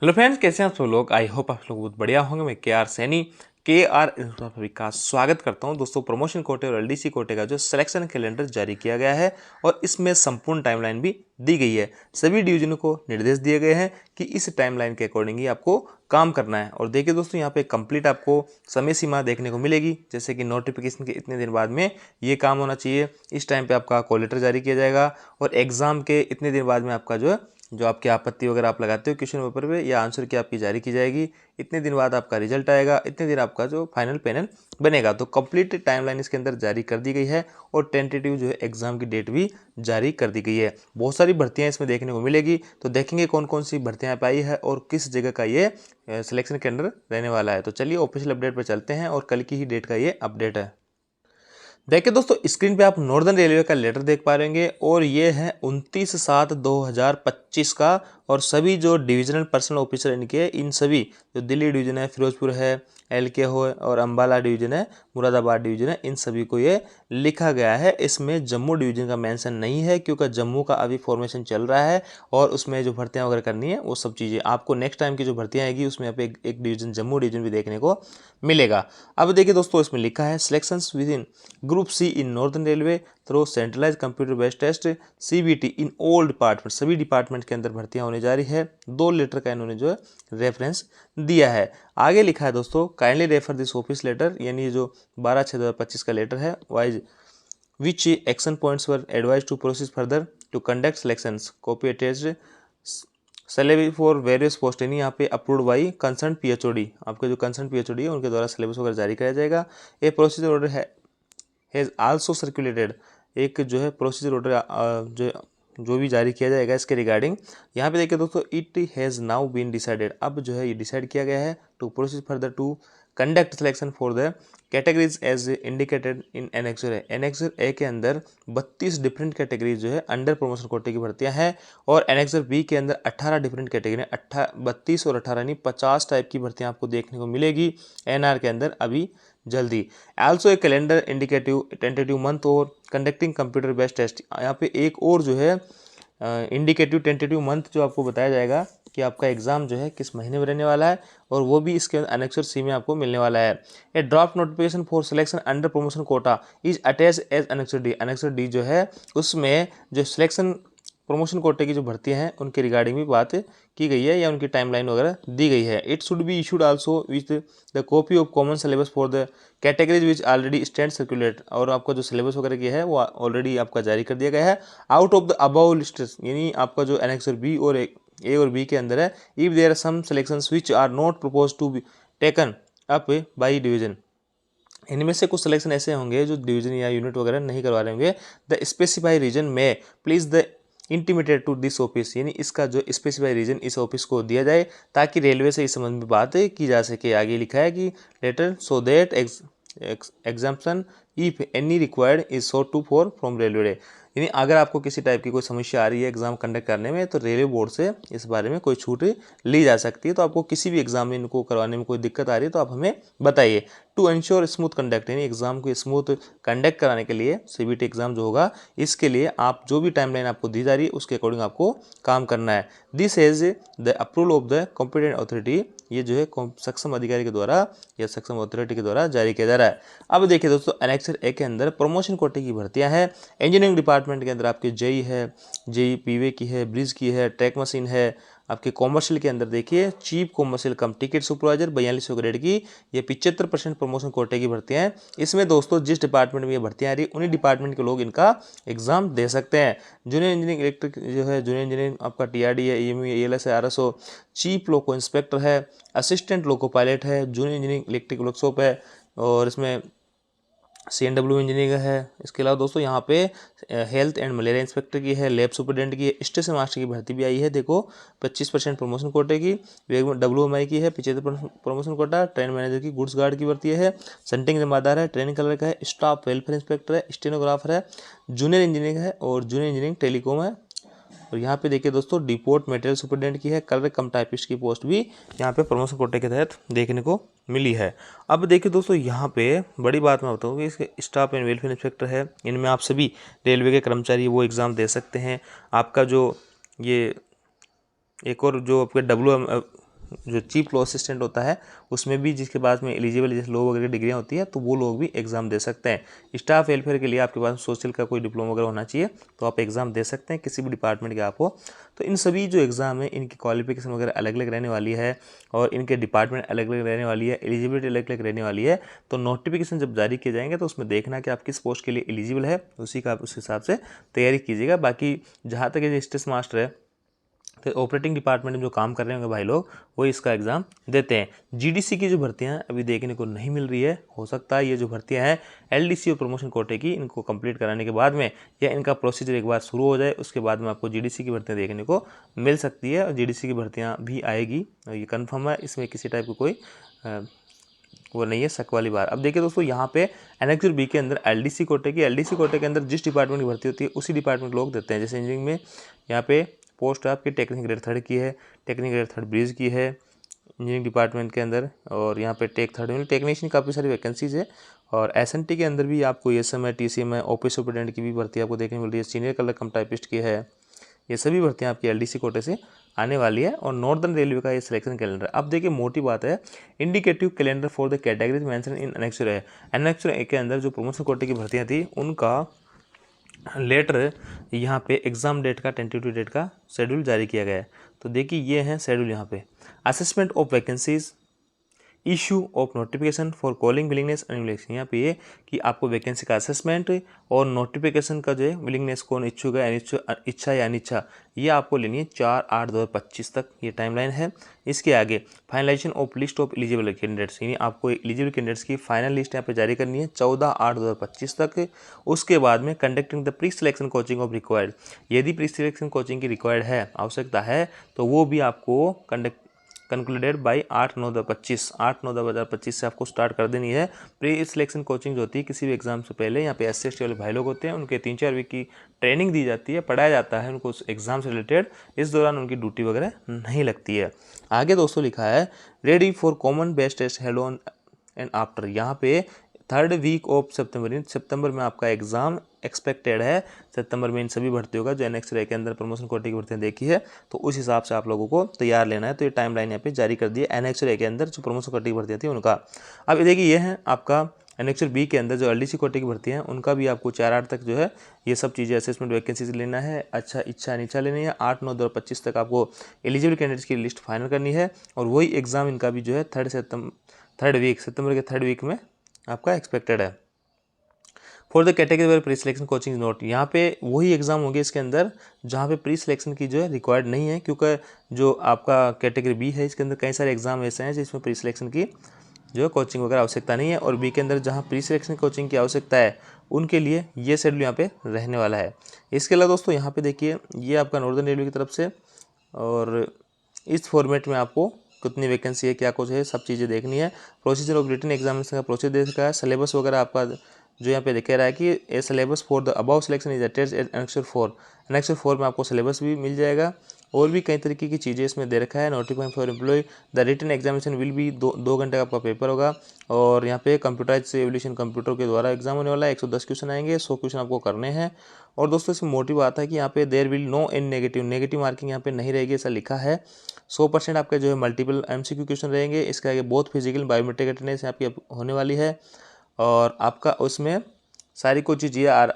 Hello friends, कैसे हैं आप सब लोग। आई होप आप लोग बहुत बढ़िया होंगे। मैं के आर सैनी का स्वागत करता हूं। दोस्तों, प्रमोशन कोटे और एलडीसी कोटे का जो सिलेक्शन कैलेंडर जारी किया गया है और इसमें संपूर्ण टाइमलाइन भी दी गई है। सभी डिवीजनों को निर्देश दिए गए हैं कि इस टाइमलाइन के अकॉर्डिंग ही आपको काम करना है। और देखिए दोस्तों, यहाँ पे कंप्लीट आपको समय सीमा देखने को मिलेगी, जैसे कि नोटिफिकेशन के इतने दिन बाद में ये काम होना चाहिए, इस टाइम पे आपका कॉल लेटर जारी किया जाएगा और एग्जाम के इतने दिन बाद में आपका जो आपकी आपत्ति वगैरह आप लगाते हो क्वेश्चन पेपर पे या आंसर की आपकी जारी की जाएगी। इतने दिन बाद आपका रिजल्ट आएगा, इतने दिन आपका जो फाइनल पैनल बनेगा। तो कंप्लीट टाइमलाइन इसके अंदर जारी कर दी गई है और टेंटेटिव जो है एग्जाम की डेट भी जारी कर दी गई है। बहुत सारी भर्तियां इसमें देखने को मिलेगी, तो देखेंगे कौन कौन सी भर्तियां पाई है और किस जगह का ये सिलेक्शन के अंदर रहने वाला है। तो चलिए ऑफिशियल अपडेट पर चलते हैं और कल की ही डेट का ये अपडेट है। देखिए दोस्तों, स्क्रीन पे आप नॉर्दर्न रेलवे का लेटर देख पा रहेंगे और ये है 29/7/2025 का। और सभी जो डिविजनल पर्सनल ऑफिसर इनके, इन सभी जो दिल्ली डिवीजन है, फिरोजपुर है, एलके हो और अंबाला डिवीजन है, मुरादाबाद डिवीजन है, इन सभी को ये लिखा गया है। इसमें जम्मू डिवीजन का मेंशन नहीं है क्योंकि जम्मू का अभी फॉर्मेशन चल रहा है और उसमें जो भर्तियां वगैरह करनी है वो सब चीज़ें आपको नेक्स्ट टाइम की जो भर्तियां आएगी उसमें यहाँ पे एक डिवीजन जम्मू डिवीजन भी देखने को मिलेगा। अब देखिए दोस्तों, इसमें लिखा है selections within group C in northern railway through centralise computer based test CBT in all department. सभी डिपार्टमेंट के अंदर भर्तियां होने जा रही है। 2 लेटर का इन्होंने जो है रेफरेंस दिया है। आगे लिखा है दोस्तों, kindly refer this office letter, यानी ये जो 12/6/2025 का लेटर है, vide which action points were advise to proceed further to conduct selections, copy attached syllabus for various post, यानी यहाँ पे अप्रूव्ड बाई कंसर्न पीएचओडी। आपके जो कंसर्न पीएचओडी है उनके द्वारा सिलेबस वगैरह जारी किया जाएगा। ये प्रोसीजर ऑर्डर है हैज़ आल्सो सर्कुलेटेड, एक जो है प्रोसीजर ऑर्डर जो भी जारी किया जाएगा इसके रिगार्डिंग। यहाँ पे देखिए दोस्तों, it has now been decided, अब जो है ये डिसाइड किया गया है to proceed further to conduct selection for the categories as indicated in annexure A. Annexure A के अंदर 32 डिफरेंट कैटेगरीज जो है अंडर प्रमोशन कोटे की भर्तियां हैं और एनेक्सर बी के अंदर 18 डिफरेंट कैटेगरी, 32 और 18 यानी 50 टाइप की भर्तियां आपको देखने को मिलेगी एनआर के अंदर अभी जल्दी। Also a calendar indicative tentative month और कंडक्टिंग कंप्यूटर बेस्ड टेस्ट। यहाँ पे एक और जो है इंडिकेटिव टेंटेटिव मंथ जो आपको बताया जाएगा कि आपका एग्जाम जो है किस महीने में रहने वाला है और वो भी इसके अनेक्सर सी में आपको मिलने वाला है। A draft notification for selection under promotion quota is attach as annexure D. Annexure D जो है उसमें जो सिलेक्शन प्रमोशन कोटे की जो भर्तियां हैं उनके रिगार्डिंग भी बात की गई है या उनकी टाइमलाइन वगैरह दी गई है। It should be issued also with the copy of common syllabus for the categories which already stand circulate. और आपका जो सिलेबस वगैरह की है वो ऑलरेडी आपका जारी कर दिया गया है। Out of the above list, यानी आपका जो एनेक्सर बी और ए और बी के अंदर है, if there are some selections which are not propose to be taken up by division, इनमें से कुछ सिलेक्शन ऐसे होंगे जो डिवीजन या यूनिट वगैरह नहीं करवा रहे होंगे, the specify reason may please the intimated to this office, यानी इसका जो स्पेसिफाई रीजन इस ऑफिस को दिया जाए ताकि रेलवे से इस संबंध में बात की जा सके। आगे लिखा है कि letter so that exemption if any required is so to for from railway, यानी अगर आपको किसी टाइप की कोई समस्या आ रही है एग्जाम कंडक्ट करने में तो रेलवे बोर्ड से इस बारे में कोई छूट ली जा सकती है। तो आपको किसी भी एग्जाम में इनको करवाने में कोई दिक्कत आ रही है तो आप हमें बताइए। टू इंश्योर स्मूथ कंडक्ट, यानी एग्जाम को स्मूथ कंडक्ट कराने के लिए सीबीटी एग्जाम जो होगा इसके लिए आप जो भी टाइमलाइन आपको दी जा रही है उसके अकॉर्डिंग आपको काम करना है। This is the approval of the competent authority, ये जो है सक्षम अधिकारी के द्वारा या सक्षम अथॉरिटी के द्वारा जारी किया जा रहा है। अब देखिए दोस्तों, एनेक्सर ए के अंदर प्रमोशन कोटे की भर्तियां हैं। इंजीनियरिंग डिपार्टमेंट के अंदर आपके जेई है, जेई पीवे की है, ब्रिज की है, ट्रैक मशीन है। आपके कॉमर्शियल के अंदर देखिए चीफ कॉमर्शियल कम टिकट सुपरवाइजर 4200 ग्रेड की, ये 75% प्रमोशन कोटे की भर्तियां हैं। इसमें दोस्तों जिस डिपार्टमेंट में ये भर्तियां आ रही है उन्हीं डिपार्टमेंट के लोग इनका एग्जाम दे सकते हैं। जूनियर इंजीनियरिंग इलेक्ट्रिक जो है, जूनियर इंजीनियरिंग आपका टीआरडी है, ईएमयू, एएलएस है, आरएसओ, चीफ लोको इंस्पेक्टर है, असिस्टेंट लोको पायलट है, जूनियर इंजीनियरिंग इलेक्ट्रिक वर्कशॉप है और इसमें CNW इंजीनियरिंग है। इसके अलावा दोस्तों यहाँ पे हेल्थ एंड मलेरिया इंस्पेक्टर की है, लैब सुपरडेंट की है, स्टेशन मास्टर की भर्ती भी आई है। देखो 25% प्रमोशन कोटे की, WMI की है 75% प्रमोशन कोटा, ट्रेन मैनेजर की, गुड्स गार्ड की भर्ती है, सेंटिंग जमादार है, ट्रेनिंग कलर का है, स्टाफ वेलफेयर इंस्पेक्टर है, स्टेनोग्राफर है, जूनियर इंजीनियरिंग है और जूनियर इंजीनियरिंग टेलीकॉम है। और यहाँ पे देखिए दोस्तों डिपोर्ट मटेरियल सुपरडेंट की है, कलर कम टाइपिस्ट की पोस्ट भी यहाँ पे प्रमोशन कोटे के तहत देखने को मिली है। अब देखिए दोस्तों, यहाँ पे बड़ी बात मैं बताऊँ कि इसके स्टाफ एंड वेलफेयर इंस्पेक्टर है, इनमें आप सभी रेलवे के कर्मचारी वो एग्ज़ाम दे सकते हैं। आपका जो ये एक और जो आपके जो चीफ लॉ असिस्टेंट होता है उसमें भी जिसके पास में एलिजिबल जैसे लॉ वगैरह की डिग्रियाँ होती है तो वो लोग भी एग्जाम दे सकते हैं। स्टाफ वेलफेयर के लिए आपके पास सोशल का कोई डिप्लोमा वगैरह होना चाहिए तो आप एग्जाम दे सकते हैं, किसी भी डिपार्टमेंट के आप हो। तो इन सभी जो एग्ज़ाम है इनकी क्वालिफिकेशन वगैरह अलग अलग रहने वाली है और इनके डिपार्टमेंट अलग अलग रहने वाली है, एलिजिबिलिटी अलग अलग रहने वाली है। तो नोटिफिकेशन जब जारी किए जाएंगे तो उसमें देखना कि आप किस पोस्ट के लिए एलिजिबल है, उसी का आप उस हिसाब से तैयारी कीजिएगा। बाकी जहाँ तक ये स्टेट मास्टर है तो ऑपरेटिंग डिपार्टमेंट में जो काम कर रहे होंगे भाई लोग वो इसका एग्ज़ाम देते हैं। जीडीसी की जो भर्तियां अभी देखने को नहीं मिल रही है, हो सकता है ये जो भर्तियां हैं एलडीसी और प्रमोशन कोटे की इनको कंप्लीट कराने के बाद में या इनका प्रोसीजर एक बार शुरू हो जाए उसके बाद में आपको जीडीसी की भर्तियां देखने को मिल सकती है और जीडीसी की भर्तियाँ भी आएगी, ये कन्फर्म है, इसमें किसी टाइप का कोई वो नहीं है शक वाली बात। अब देखिए दोस्तों यहाँ पे एनेक्चर बी के अंदर एलडीसी कोटे के अंदर जिस डिपार्टमेंट की भर्ती होती है उसी डिपार्टमेंट लोग देते हैं। जैसे इंजीनियरिंग में यहाँ पे पोस्ट आपकी टेक्निकल ग्रेड 3 की है, टेक्निकल ग्रेड 3 ब्रिज की है इंजीनियरिंग डिपार्टमेंट के अंदर, और यहाँ पे टेक 3 में टेक्नीशियन काफ़ी सारी वैकेंसीज है। और एसएनटी के अंदर भी आपको एएसएम टीसीएम ऑफिस सुपरिटेंडेंट की भी भर्ती आपको देखने मिल रही है, सीनियर कलर कम टाइपिस्ट की है। ये सभी भर्तियाँ आपकी एलडीसी कोटे से आने वाली है और नॉर्दर्न रेलवे का ये सिलेक्शन कैलेंडर। अब देखिए मोटी बात है, indicative calendar for the categories mention in annexure है। एनेक्सर ए के अंदर जो प्रमोशन कोटे की भर्तियाँ थी उनका लेटर यहाँ पे एग्ज़ाम डेट का टेंटेटिव डेट का शेड्यूल जारी किया गया है। तो देखिए ये है शेड्यूल यहाँ पे, assessment of vacancies, issue of notification for calling willingness and willingness. यहाँ पे ये कि आपको वैकेंसी का असेसमेंट और नोटिफिकेशन का जो है विलिंगनेस कौन इच्छुक है, इच्छा या अनिच्छा, ये आपको लेनी है 4/8/2025 तक ये टाइमलाइन है। इसके आगे finalisation of list of eligible candidates, यानी आपको एलिजिबल कैंडिडेट्स की फाइनल लिस्ट यहाँ पे जारी करनी है 14/8/2025 तक। उसके बाद में conducting the pre selection coaching of required, यदि प्री सिलेक्शन कोचिंग की रिक्वायर्ड है, आवश्यकता है, तो वो भी आपको कंक्लूडेड बाई 8/9/2025 से आपको स्टार्ट कर देनी है। प्री सिलेक्शन कोचिंग जो होती है किसी भी एग्जाम से पहले, यहाँ पे SC/ST वाले भाई लोग होते हैं, उनके 3-4 वीक की ट्रेनिंग दी जाती है, पढ़ाया जाता है उनको उस एग्जाम से रिलेटेड। इस दौरान उनकी ड्यूटी वगैरह नहीं लगती है। आगे दोस्तों लिखा है ready for common base test held on and after, यहाँ पे 3rd वीक ऑफ सितंबर, सितंबर में आपका एग्जाम एक्सपेक्टेड है। सितंबर में इन सभी भर्तियों का जो एनेक्स रे के अंदर प्रमोशन कोटे की भर्तियां देखी है तो उस हिसाब से आप लोगों को तैयार लेना है। तो ये टाइमलाइन यहाँ पे जारी कर दी है एनेक्स रे के अंदर जो प्रमोशन कोटे की भर्तियां थी उनका। अब देखिए ये है आपका एनेक्सर बी के अंदर जो एलडीसी कोटे की भर्ती हैं उनका भी आपको 4/8 तक जो है ये सब चीज़ें असेसमेंट वैकेंसीज लेना है, अच्छा इच्छा अनिच्छा लेनी है। 8/9/2025 तक आपको एलिजिबल कैंडिडेट्स की लिस्ट फाइनल करनी है और वही एग्जाम इनका भी जो है सितंबर के 3rd वीक में आपका एक्सपेक्टेड है। For the category where pre selection coaching note, यहाँ पे वही एग्जाम होंगे इसके अंदर जहाँ पे प्री सिलेक्शन की जो है रिक्वायर्ड नहीं है, क्योंकि जो आपका कैटेगरी बी है इसके अंदर कई सारे एग्जाम ऐसे हैं जिसमें प्री सिलेक्शन की जो है कोचिंग वगैरह आवश्यकता नहीं है, और बी के अंदर जहाँ प्री सिलेक्शन कोचिंग की आवश्यकता है उनके लिए ये शेड्यूल यहाँ पे रहने वाला है। इसके अलावा दोस्तों यहाँ पे देखिए ये आपका नॉर्दर्न रेलवे की तरफ से, और इस फॉर्मेट में आपको कितनी वैकेंसी है, क्या कुछ है, सब चीज़ें देखनी है। प्रोसीजर ऑफ रिटन एग्जामिनेशन का प्रोसेस दे रखा है, सिलेबस वगैरह आपका जो यहाँ पे दिखा रहा है कि a syllabus for the above selection is attached at annexure 4। Annexure 4 में आपको सिलेबस भी मिल जाएगा और भी कई तरीके की चीज़ें इसमें दे रखा है। Notifying for employ the written examination will be 2 घंटे का आपका पेपर होगा, और यहाँ पे कंप्यूटराइज एवोल्यूशन कंप्यूटर के द्वारा एग्जाम होने वाला है। 110 क्वेश्चन आएंगे, 100 क्वेश्चन आपको करने हैं। और दोस्तों इसमें मोटी बात है कि यहाँ पे there will no in negative marking यहाँ पे नहीं रहेगी, ऐसा लिखा है। 100% आपके जो है मल्टीपल MCQ क्वेश्चन रहेंगे। इसके आगे बहुत फिजिकल बायोमेट्रिक अटेंडेंस आपकी होने वाली है, और आपका उसमें सारी कुछ चीज़ें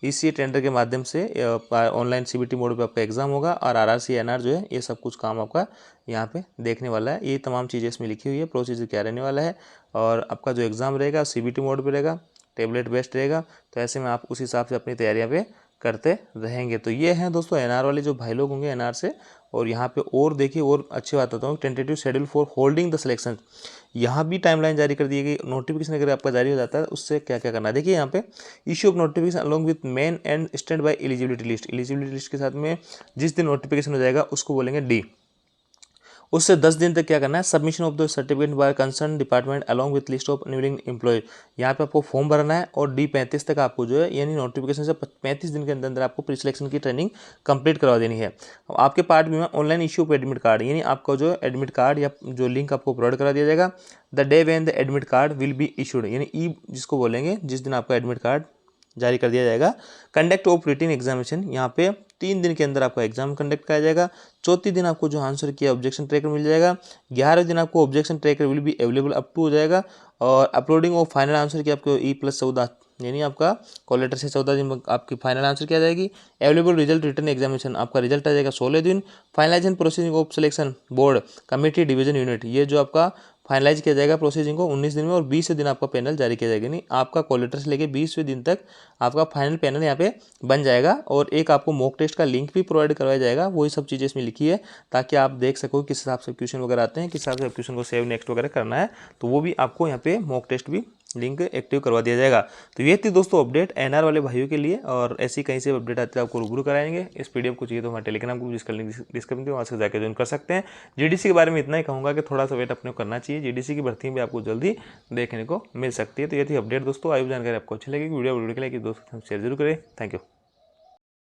इसी टेंडर के माध्यम से ऑनलाइन CBT मोड पे आपका एग्जाम होगा, और RRC NR जो है ये सब कुछ काम आपका यहाँ पे देखने वाला है। ये तमाम चीज़ें इसमें लिखी हुई है, प्रोसीजर क्या रहने वाला है, और आपका जो एग्ज़ाम रहेगा CBT मोड पे रहेगा, टेबलेट बेस्ड रहेगा। तो ऐसे में आप उस हिसाब से अपनी तैयारियाँ पे करते रहेंगे। तो ये हैं दोस्तों NR वाले जो भाई लोग होंगे NR से। और यहाँ पे और देखिए और अच्छी बात बताता हूँ, tentative schedule for holding the selection, यहाँ भी टाइमलाइन जारी कर दी गई। नोटिफिकेशन अगर आपका जारी हो जाता है उससे क्या क्या करना है देखिए यहाँ पे, issue of notification along with main and stand by eligibility list के साथ में जिस दिन नोटिफिकेशन हो जाएगा उसको बोलेंगे डी। उससे 10 दिन तक क्या करना है, submission of the certificate by concern department along with list of unwilling employ, यहाँ पे आपको फॉर्म भरना है, और D35 तक आपको जो है यानी नोटिफिकेशन से 35 दिन के अंदर अंदर आपको प्री सिलेक्शन की ट्रेनिंग कंप्लीट करवा देनी है। अब आपके पार्ट में online issue of admit card, यानी आपका जो एडमिट कार्ड या जो लिंक आपको प्रोवाइड करा दिया जाएगा। The day when the admit card will be issued, यानी ई जिसको बोलेंगे जिस दिन आपका एडमिट कार्ड जारी कर दिया जाएगा। कंडक्ट ऑफ रिटन एग्जामिनेशन, यहाँ पे 3 दिन के अंदर आपका एग्जाम कंडक्ट कराया जाएगा। चौथी दिन आपको जो आंसर किया ऑब्जेक्शन ट्रैकर मिल जाएगा। 11वें दिन आपको objection tracker will be available up to हो जाएगा। और अपलोडिंग ऑफ फाइनल आंसर की आपको E+14 यानी आपका कॉल लेटर से 14 दिन आपकी फाइनल आंसर किया जाएगी। अवेलेबल रिजल्ट रिटर्न एग्जामिनेशन, आपका रिजल्ट आ जाएगा 16 दिन। Finalisation processing of selection board committee division unit, ये जो आपका फाइनलाइज किया जाएगा प्रोसीजिंग को 19 दिन में, और 20वें दिन आपका पैनल जारी किया जाएगा। नहीं, आपका कॉल लेटर से लेके 20वें दिन तक आपका फाइनल पैनल यहाँ पे बन जाएगा। और एक आपको मॉक टेस्ट का लिंक भी प्रोवाइड करवाया जाएगा। वही सब चीज़ें इसमें लिखी है ताकि आप देख सको किस हिसाब से क्वेश्चन वगैरह आते हैं, किस हिसाब से क्वेश्चन को सेव नेक्स्ट वगैरह करना है, तो वो भी आपको यहाँ पे मॉक टेस्ट भी लिंक एक्टिव करवा दिया जाएगा। तो ये थी दोस्तों अपडेट एनआर वाले भाइयों के लिए, और ऐसी कहीं से अपडेट आती है आपको रूबरू कराएंगे। इस पीडीएफ को चाहिए तो हमारे टेलीग्राम ग्रुप जिसका लिंक डिस्क्रिप्शन में, वहाँ से जाकर ज्वाइन कर सकते हैं। जीडीसी के बारे में इतना ही कहूँगा कि थोड़ा सा वेट अपने को करना चाहिए, जीडीसी की भर्ती भी आपको जल्दी देखने को मिल सकती है। तो ये थी अपडेट दोस्तों। आयु जानकारी आपको अच्छी लगेगी, वीडियो के लिए दोस्तों शेयर जरूर करें। Thank you.